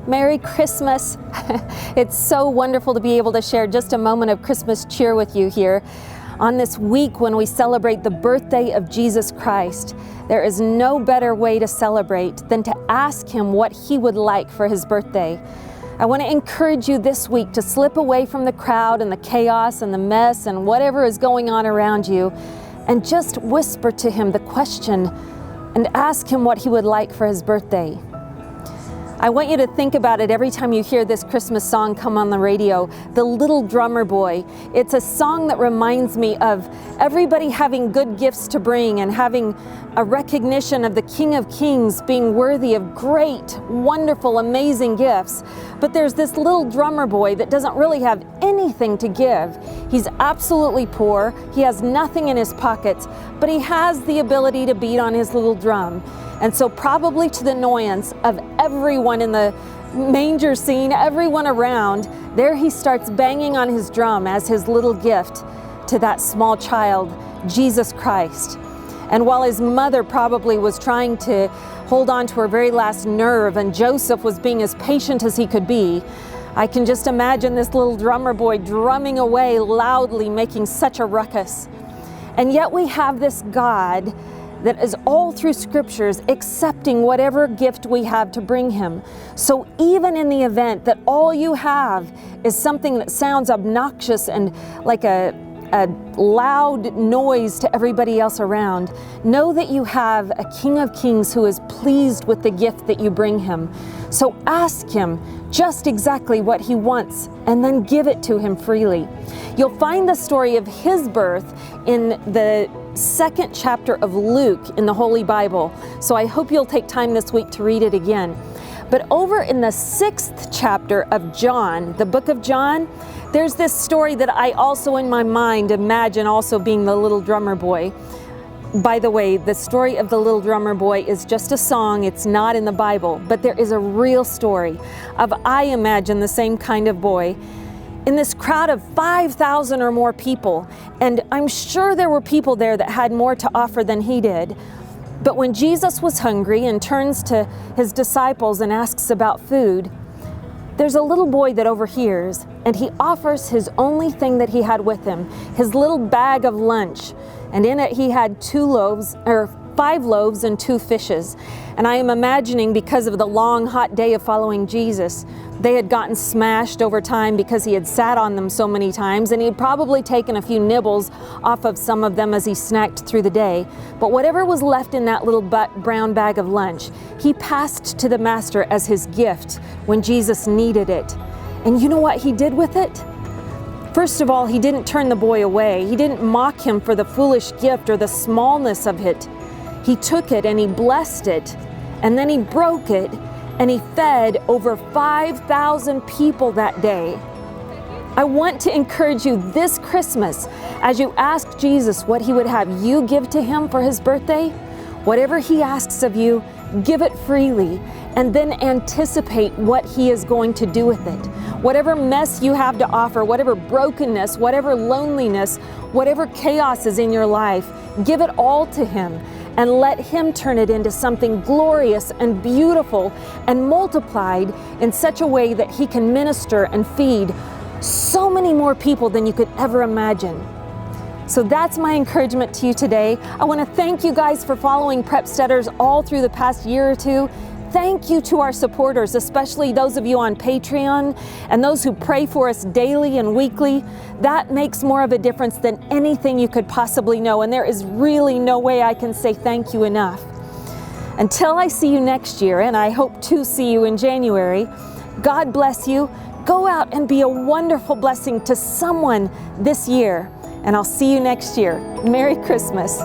Merry Christmas. It's so wonderful to be able to share just a moment of Christmas cheer with you here on this week when we celebrate the birthday of Jesus Christ. There is no better way to celebrate than to ask Him what He would like for His birthday. I want to encourage you this week to slip away from the crowd and the chaos and the mess and whatever is going on around you and just whisper to Him the question and ask Him what He would like for His birthday. I want you to think about it every time you hear this Christmas song come on the radio, The Little Drummer Boy. It's a song that reminds me of everybody having good gifts to bring and having a recognition of the King of Kings being worthy of great, wonderful, amazing gifts. But there's this little drummer boy that doesn't really have anything to give. He's absolutely poor. He has nothing in his pockets, but he has the ability to beat on his little drum. And so probably to the annoyance of everyone in the manger scene, everyone around, there he starts banging on his drum as his little gift to that small child, Jesus Christ. And while his mother probably was trying to hold on to her very last nerve and Joseph was being as patient as he could be, I can just imagine this little drummer boy drumming away loudly, making such a ruckus. And yet we have this God that is all through scriptures accepting whatever gift we have to bring Him. So even in the event that all you have is something that sounds obnoxious and like a loud noise to everybody else around, know that you have a King of Kings who is pleased with the gift that you bring Him. So ask Him just exactly what He wants and then give it to Him freely. You'll find the story of His birth in the 2nd chapter of Luke in the Holy Bible. So I hope you'll take time this week to read it again. But over in the 6th chapter of John, the book of John, there's this story that I also in my mind imagine also being the little drummer boy. By the way, the story of the little drummer boy is just a song. It's not in the Bible, but there is a real story of, I imagine, the same kind of boy in this crowd of 5,000 or more people. And I'm sure there were people there that had more to offer than he did. But when Jesus was hungry and turns to His disciples and asks about food, there's a little boy that overhears, and he offers his only thing that he had with him, his little bag of lunch. And in it he had 5 loaves and 2 fishes. And I am imagining, because of the long, hot day of following Jesus, they had gotten smashed over time because He had sat on them so many times, and he had probably taken a few nibbles off of some of them as he snacked through the day. But whatever was left in that little brown bag of lunch, he passed to the Master as his gift when Jesus needed it. And you know what he did with it? First of all, he didn't turn the boy away. He didn't mock him for the foolish gift or the smallness of it. He took it and he blessed it, and then he broke it, and he fed over 5,000 people that day. I want to encourage you this Christmas, as you ask Jesus what He would have you give to Him for His birthday, whatever He asks of you, give it freely, and then anticipate what He is going to do with it. Whatever mess you have to offer, whatever brokenness, whatever loneliness, whatever chaos is in your life, give it all to Him and let Him turn it into something glorious and beautiful and multiplied in such a way that He can minister and feed so many more people than you could ever imagine. So that's my encouragement to you today. I want to thank you guys for following PREPSTEADERS all through the past year or two. Thank you to our supporters, especially those of you on Patreon and those who pray for us daily and weekly. That makes more of a difference than anything you could possibly know, and there is really no way I can say thank you enough. Until I see you next year, and I hope to see you in January, God bless you. Go out and be a wonderful blessing to someone this year, and I'll see you next year. Merry Christmas.